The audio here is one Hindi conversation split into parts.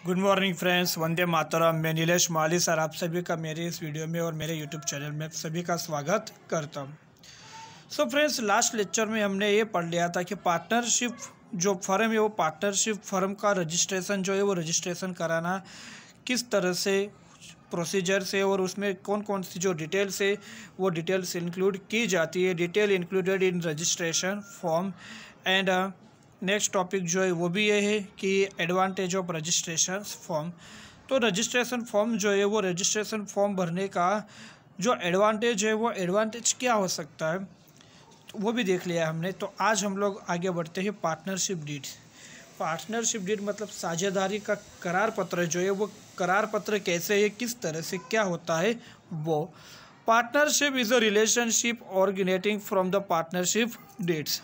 Good morning friends, Vande Mataram. मैं नीलेश माली सर आप सभी का मेरे इस वीडियो में और मेरे यूट्यूब चैनल में सभी का स्वागत करता हूं। सो फ्रेंड्स, लास्ट लेक्चर में हमने ये पढ़ लिया था कि पार्टनरशिप जो फर्म है वो पार्टनरशिप फर्म का रजिस्ट्रेशन जो है वो रजिस्ट्रेशन कराना किस तरह से प्रोसीजर से और उसमें कौन कौन सी जो डिटेल्स है वो डिटेल्स इंक्लूड की जाती है। Detail included in registration form and next topic जो है वो भी ये है कि एडवांटेज ऑफ रजिस्ट्रेशन फॉर्म। तो रजिस्ट्रेशन फॉर्म जो है वो रजिस्ट्रेशन फॉर्म भरने का जो एडवांटेज है वो एडवांटेज क्या हो सकता है वो भी देख लिया हमने। तो आज हम लोग आगे बढ़ते हैं पार्टनरशिप डीड। पार्टनरशिप डीड मतलब साझेदारी का करार पत्र जो है वो करार पत्र कैसे है, किस तरह से क्या होता है वो। Partnership is a relationship originating from the partnership deeds.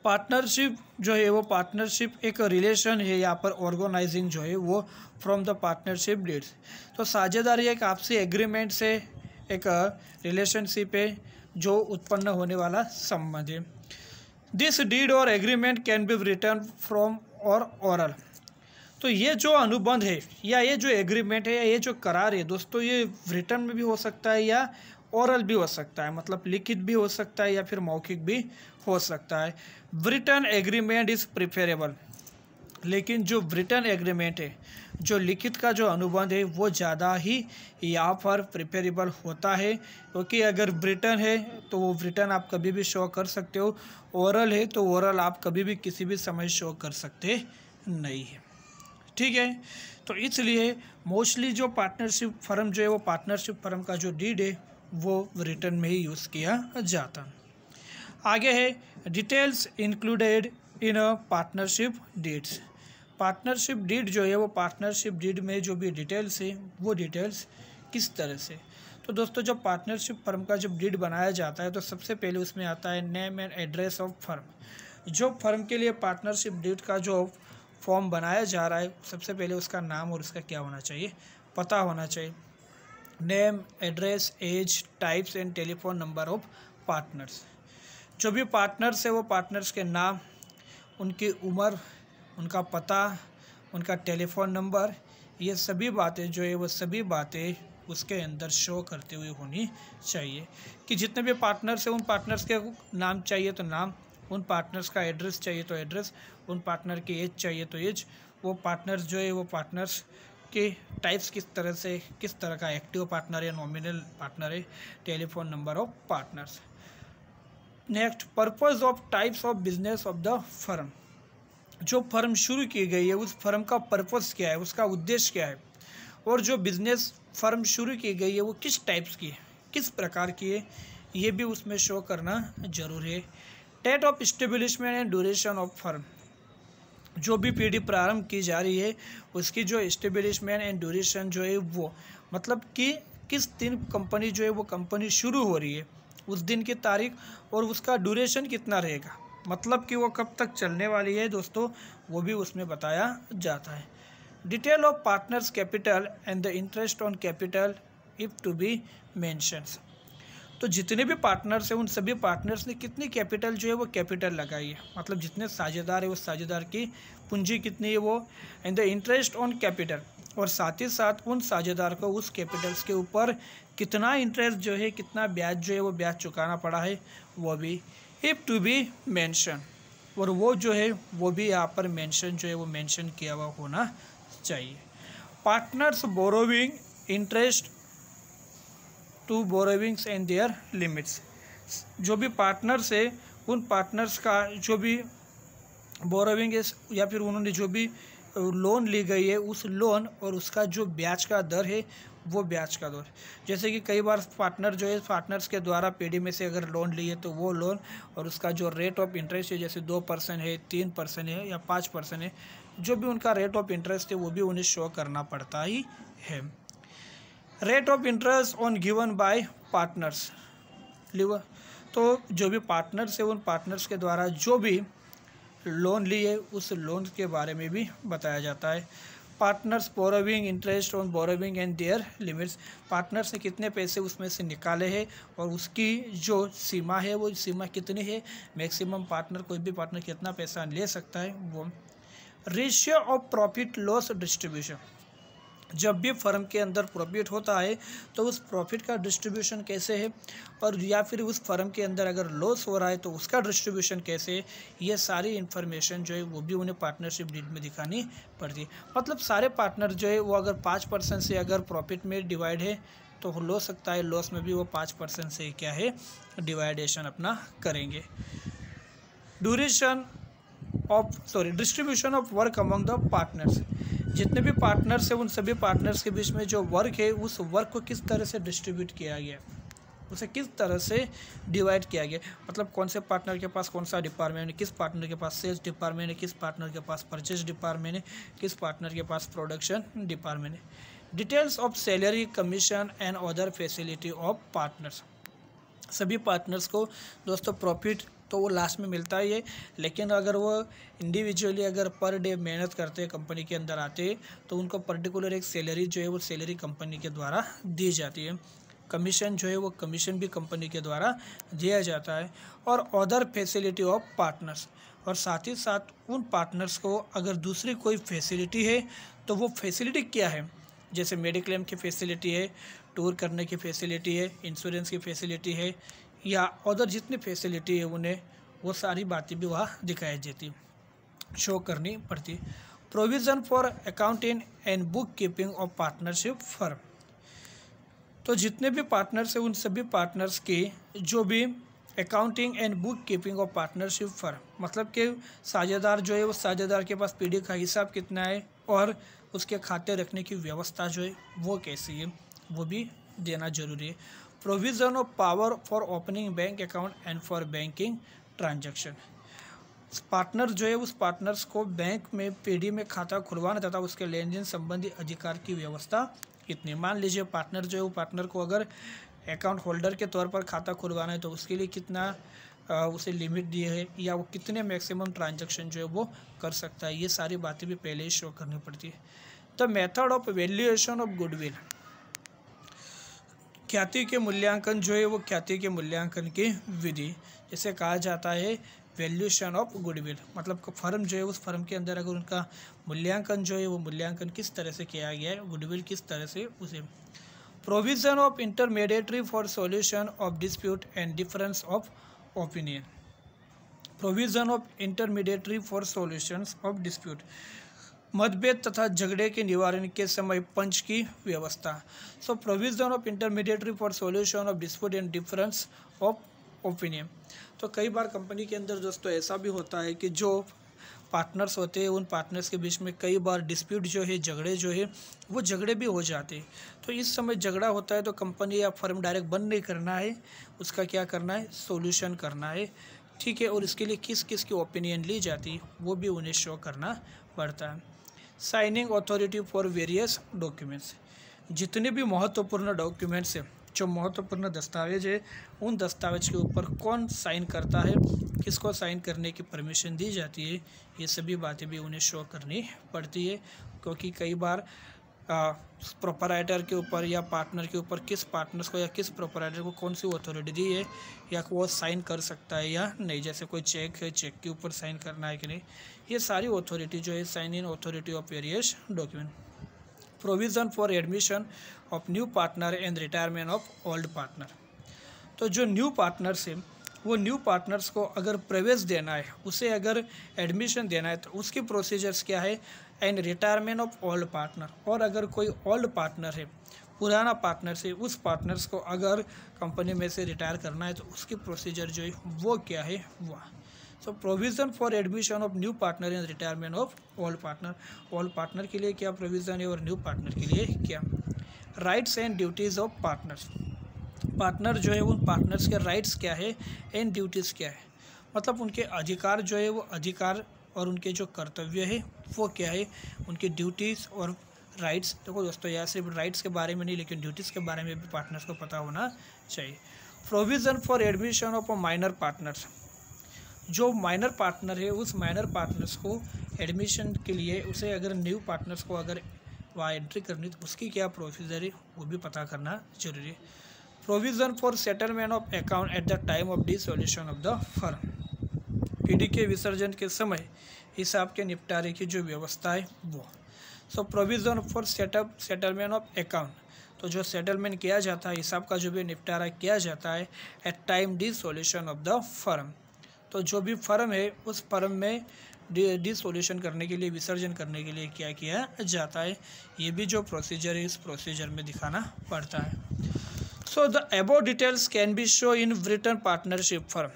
Partnership जो है वो पार्टनरशिप एक रिलेशन है यहाँ पर ऑर्गेनाइजिंग जो है वो फ्रॉम द पार्टनरशिप डीड्स। तो साझेदारी एक आपसी एग्रीमेंट से एक रिलेशनशिप है जो उत्पन्न होने वाला संबंध है। दिस डीड और agreement can be return from और ओरल। तो ये जो अनुबंध है या ये जो एग्रीमेंट है या ये जो करार है दोस्तों, ये रिटर्न में भी हो सकता है या ओरल भी हो सकता है, मतलब लिखित भी हो सकता है या फिर मौखिक भी हो सकता है। रिटन एग्रीमेंट इज़ प्रिफरेबल, लेकिन जो रिटन एग्रीमेंट है, जो लिखित का जो अनुबंध है वो ज़्यादा ही यहाँ पर प्रिफरेबल होता है, क्योंकि अगर रिटन है तो वो रिटन आप कभी भी शो कर सकते हो, ओरल है तो ओरल आप कभी भी किसी भी समय शो कर सकते नहीं है। ठीक है, तो इसलिए मोस्टली जो पार्टनरशिप फर्म जो है वो पार्टनरशिप फर्म का जो डीड है वो रिटर्न में ही यूज़ किया जाता। आगे है details included in a partnership deeds. Partnership deed जो है वो पार्टनरशिप डीड में जो भी डिटेल्स है वो डिटेल्स किस तरह से। तो दोस्तों, जब पार्टनरशिप फर्म का जब डीड बनाया जाता है तो सबसे पहले उसमें आता है name and address of firm. जो फर्म के लिए पार्टनरशिप डीड का जो फॉर्म बनाया जा रहा है सबसे पहले उसका नाम और उसका क्या होना चाहिए, पता होना चाहिए। Name, address, age, types and telephone number of partners. जो भी पार्टनर्स है वो पार्टनर्स के नाम, उनकी उम्र, उनका पता, उनका टेलीफोन नंबर, ये सभी बातें जो है वो सभी बातें उसके अंदर शो करते हुए होनी चाहिए। कि जितने भी पार्टनर्स हैं उन पार्टनर्स के नाम चाहिए तो नाम, उन पार्टनर्स का एड्रेस चाहिए तो एड्रेस, उन पार्टनर की एज चाहिए तो एज, वो पार्टनर्स जो है वो पार्टनर्स के टाइप्स किस तरह से, किस तरह का एक्टिव पार्टनर है, नॉमिनल पार्टनर है, telephone number of partners. Next, purpose of types of business of the firm. जो फर्म शुरू की गई है उस फर्म का पर्पस क्या है, उसका उद्देश्य क्या है, और जो बिजनेस फर्म शुरू की गई है वो किस टाइप्स की है, किस प्रकार की है, ये भी उसमें शो करना जरूरी है। Date of establishment and duration of firm. जो भी पीढ़ी प्रारंभ की जा रही है उसकी जो इस्टेब्लिशमेंट एंड ड्यूरेशन जो है वो मतलब कि किस दिन कंपनी जो है वो कंपनी शुरू हो रही है उस दिन की तारीख, और उसका ड्यूरेशन कितना रहेगा, मतलब कि वो कब तक चलने वाली है दोस्तों, वो भी उसमें बताया जाता है। Detail of partners capital and the interest on capital if to be mentions. तो जितने भी पार्टनर्स हैं उन सभी पार्टनर्स ने कितनी कैपिटल जो है वो कैपिटल लगाई है, मतलब जितने साझेदार है उस साझेदार की पूंजी कितनी है वो, and the interest on capital, और साथ ही साथ उन साझेदार को उस कैपिटल्स के ऊपर कितना इंटरेस्ट जो है, कितना ब्याज जो है वो ब्याज चुकाना पड़ा है वो भी इफ़ टू बी मेंशन, और वो जो है वो भी यहाँ पर मेंशन जो है वो मेंशन किया हुआ होना चाहिए। Partners borrowing interest to borrowings and their limits. जो भी पार्टनर्स है उन पार्टनर्स का जो भी बोरोविंग है या फिर उन्होंने जो भी लोन ली गई है उस लोन और उसका जो ब्याज का दर है वो ब्याज का दर, जैसे कि कई बार पार्टनर जो है पार्टनर्स के द्वारा पीढ़ी में से अगर लोन लिए तो वो लोन और उसका जो रेट ऑफ इंटरेस्ट है, जैसे 2% है, 3% है या 5% है, जो भी उनका रेट ऑफ इंटरेस्ट है वो भी उन्हें शो करना पड़ता ही है। Rate of interest on given by partners. तो जो भी पार्टनर्स है उन पार्टनर्स के द्वारा जो भी लोन लिए उस लोन के बारे में भी बताया जाता है। Partners borrowing interest on borrowing and their limits. Partners ने कितने पैसे उसमें से निकाले हैं और उसकी जो सीमा है वो सीमा कितनी है, मैक्सिमम पार्टनर कोई भी पार्टनर कितना पैसा ले सकता है वो। Ratio of profit loss distribution, जब भी फर्म के अंदर प्रॉफिट होता है तो उस प्रॉफिट का डिस्ट्रीब्यूशन कैसे है, और या फिर उस फर्म के अंदर अगर लॉस हो रहा है तो उसका डिस्ट्रीब्यूशन कैसे है, ये सारी इन्फॉर्मेशन जो है वो भी उन्हें पार्टनरशिप डीड में दिखानी पड़ती है। मतलब सारे पार्टनर जो है वो अगर 5% से अगर प्रॉफिट में डिवाइड है तो हो सकता है लॉस में भी वो 5% से क्या है डिवाइडेशन अपना करेंगे। Distribution of work among the partners, जितने भी पार्टनर्स हैं उन सभी पार्टनर्स के बीच में जो वर्क है उस वर्क को किस तरह से डिस्ट्रीब्यूट किया गया, उसे किस तरह से डिवाइड किया गया। मतलब कौन से पार्टनर के पास कौन सा डिपार्टमेंट है, किस पार्टनर के पास सेल्स डिपार्टमेंट है, किस पार्टनर के पास परचेज डिपार्टमेंट है, किस पार्टनर के पास प्रोडक्शन डिपार्टमेंट है। Details of salary, commission and other facility of partners, सभी पार्टनर्स को दोस्तों प्रॉफिट तो वो लास्ट में मिलता ही है, लेकिन अगर वो इंडिविजुअली अगर पर डे मेहनत करते हैं कंपनी के अंदर आते हैं तो उनको पर्टिकुलर एक सैलरी जो है वो सैलरी कंपनी के द्वारा दी जाती है। कमीशन जो है वो कमीशन भी कंपनी के द्वारा दिया जाता है। और अदर फैसिलिटी ऑफ पार्टनर्स, और साथ ही साथ उन पार्टनर्स को अगर दूसरी कोई फैसिलिटी है तो वो फैसिलिटी क्या है, जैसे मेडिक्लेम की फैसिलिटी है, टूर करने की फैसिलिटी है, इंश्योरेंस की फैसिलिटी है, या अदर जितनी फैसिलिटी है उन्हें वो सारी बातें भी वहाँ दिखाई देती शो करनी पड़ती। Provision for accounting and book keeping of partnership firm, तो जितने भी पार्टनर्स हैं उन सभी पार्टनर्स की जो भी accounting and book keeping of partnership firm, मतलब कि साझेदार जो है वो साझेदार के पास पीडी का हिसाब कितना है और उसके खाते रखने की व्यवस्था जो है वो कैसी है वो भी देना जरूरी है। Provision of power for opening bank account and for banking transaction, partner जो है उस पार्टनर्स को बैंक में पीडी में खाता खुलवाना तथा उसके लेन देन संबंधी अधिकार की व्यवस्था कितनी। मान लीजिए पार्टनर जो है वो पार्टनर को अगर अकाउंट होल्डर के तौर पर खाता खुलवाना है तो उसके लिए कितना उसे लिमिट दी है या वो कितने मैक्सिमम ट्रांजैक्शन जो है वो कर सकता है, ये सारी बातें भी पहले ही शो करनी पड़ती है। The method of valuation of goodwill, ख्याति के मूल्यांकन जो है वो ख्याति के मूल्यांकन की विधि, जैसे कहा जाता है वैल्यूएशन ऑफ गुडविल, मतलब फर्म जो है उस फर्म के अंदर अगर उनका मूल्यांकन जो है वो मूल्यांकन किस तरह से किया गया है, गुडविल किस तरह से उसे। Provision of intermediatory for solution of dispute and difference of opinion, provision of intermediatory for solutions of dispute, मतभेद तथा झगड़े के निवारण के समय पंच की व्यवस्था। So provision of intermediatory for solution of dispute and difference of opinion, तो कई बार कंपनी के अंदर दोस्तों ऐसा भी होता है कि जो पार्टनर्स होते हैं उन पार्टनर्स के बीच में कई बार डिस्प्यूट जो है, झगड़े जो है वो झगड़े भी हो जाते हैं। तो इस समय झगड़ा होता है तो कंपनी या फर्म डायरेक्ट बंद नहीं करना है, उसका क्या करना है, सॉल्यूशन करना है, ठीक है। और इसके लिए किस किस की ओपिनियन ली जाती है वो भी उन्हें शो करना पड़ता है। Signing authority for various documents, जितने भी महत्वपूर्ण डॉक्यूमेंट्स हैं, जो महत्वपूर्ण दस्तावेज है उन दस्तावेज के ऊपर कौन साइन करता है, किसको साइन करने की परमिशन दी जाती है, ये सभी बातें भी उन्हें शो करनी पड़ती है। क्योंकि कई बार प्रोपराइटर के ऊपर या पार्टनर के ऊपर किस पार्टनर्स को या किस प्रोपराइटर को कौन सी अथॉरिटी दी है या वो साइन कर सकता है या नहीं, जैसे कोई चेक है, चेक के ऊपर साइन करना है कि नहीं, ये सारी अथॉरिटी जो है sign in authority of various document. Provision for admission of new partner and retirement of old partner, तो जो न्यू पार्टनर्स है वो न्यू पार्टनर्स को अगर प्रवेश देना है, उसे अगर एडमिशन देना है तो उसकी प्रोसीजर्स क्या है, and retirement of old partner, और अगर कोई ओल्ड पार्टनर है, पुराना पार्टनर से उस पार्टनर्स को अगर कंपनी में से रिटायर करना है तो उसकी प्रोसीजर जो है वो क्या है वह। So provision for admission of new partner and retirement of old partner, old partner के लिए क्या प्रोविज़न है और न्यू पार्टनर के लिए क्या। Rights and duties of partners, partner जो है उन पार्टनर्स के राइट्स क्या है एंड ड्यूटीज़ क्या है, मतलब उनके अधिकार जो है वो अधिकार और उनके जो कर्तव्य है वो क्या है, उनकी ड्यूटीज़ और राइट्स। देखो दोस्तों यहाँ सिर्फ राइट्स के बारे में नहीं लेकिन ड्यूटीज़ के बारे में भी पार्टनर्स को पता होना चाहिए। Provision for admission of a minor partners, जो माइनर पार्टनर है उस माइनर पार्टनर्स को एडमिशन के लिए उसे अगर न्यू पार्टनर्स को अगर वहाँ एंट्री करनी तो उसकी क्या प्रोसीजर है वो भी पता करना जरूरी है। Provision for settlement of account at the time of dissolution of the firm, PD के विसर्जन के समय हिसाब के निपटारे की जो व्यवस्था है वो। So provision for settlement of account, तो जो सेटलमेंट किया जाता है, हिसाब का जो भी निपटारा किया जाता है at time dissolution of the firm, तो जो भी फर्म है उस फर्म में डिसोल्यूशन करने के लिए, विसर्जन करने के लिए क्या किया जाता है, ये भी जो प्रोसीजर है इस प्रोसीजर में दिखाना पड़ता है। So the above details can be show in written partnership firm,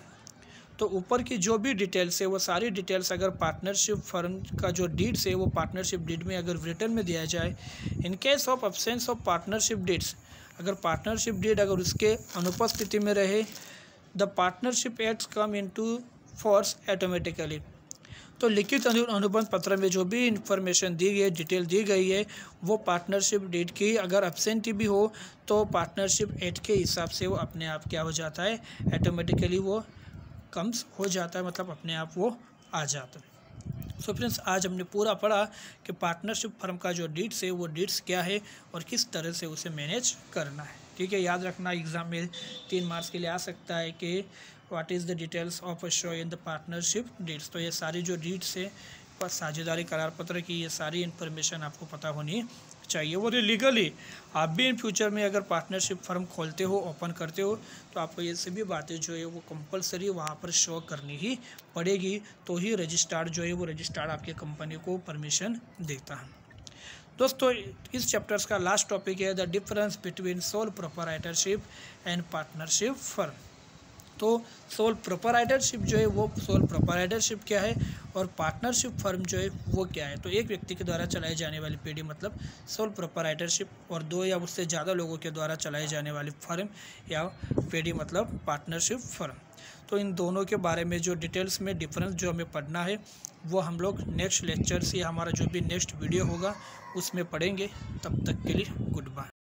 तो ऊपर की जो भी डिटेल्स है वो सारी डिटेल्स अगर पार्टनरशिप फर्म का जो डीड्स है वो पार्टनरशिप डीड में अगर रिटर्न में दिया जाए, in case of absence of partnership deeds, अगर पार्टनरशिप डीड अगर उसके अनुपस्थिति में रहे, the partnership acts come into force automatically, तो लिखित अनुबंध पत्र में जो भी इंफॉर्मेशन दी गई है, डिटेल दी गई है, वो पार्टनरशिप डीड की अगर एब्सेंट भी हो तो पार्टनरशिप एक्ट के हिसाब से वो अपने आप क्या हो जाता है, ऑटोमेटिकली वो कम्स हो जाता है, मतलब अपने आप वो आ जाता है। सो फ्रेंड्स, आज हमने पूरा पढ़ा कि पार्टनरशिप फर्म का जो डीड्स है वो डीड्स क्या है और किस तरह से उसे मैनेज करना है। ठीक है, याद रखना, एग्जाम में 3 मार्क्स के लिए आ सकता है कि what is the details of show in the partnership deeds, तो ये सारी जो डीड्स है साझेदारी करार पत्र की, ये सारी इन्फॉर्मेशन आपको पता होनी चाहिए। और ये लीगली आप भी इन फ्यूचर में अगर पार्टनरशिप फर्म खोलते हो, ओपन करते हो, तो आपको ये सभी बातें जो है वो कंपलसरी वहाँ पर शो करनी ही पड़ेगी, तो ही रजिस्ट्रार जो है वो रजिस्ट्रार आपके कंपनी को परमिशन देता है। दोस्तों, इस चैप्टर्स का लास्ट टॉपिक है the difference between sole proprietorship and partnership firm. तो सोल प्रोप्राइटरशिप जो है वो सोल प्रोप्राइटरशिप क्या है और पार्टनरशिप फर्म जो है वो क्या है। तो एक व्यक्ति के द्वारा चलाई जाने वाली पीढ़ी मतलब सोल प्रोप्राइटरशिप, और 2 या उससे ज़्यादा लोगों के द्वारा चलाई जाने वाली फर्म या पीढ़ी मतलब पार्टनरशिप फर्म। तो इन दोनों के बारे में जो डिटेल्स में डिफरेंस जो हमें पढ़ना है वो हम लोग नेक्स्ट लेक्चर से, हमारा जो भी नेक्स्ट वीडियो होगा उसमें पढ़ेंगे। तब तक के लिए गुड बाय।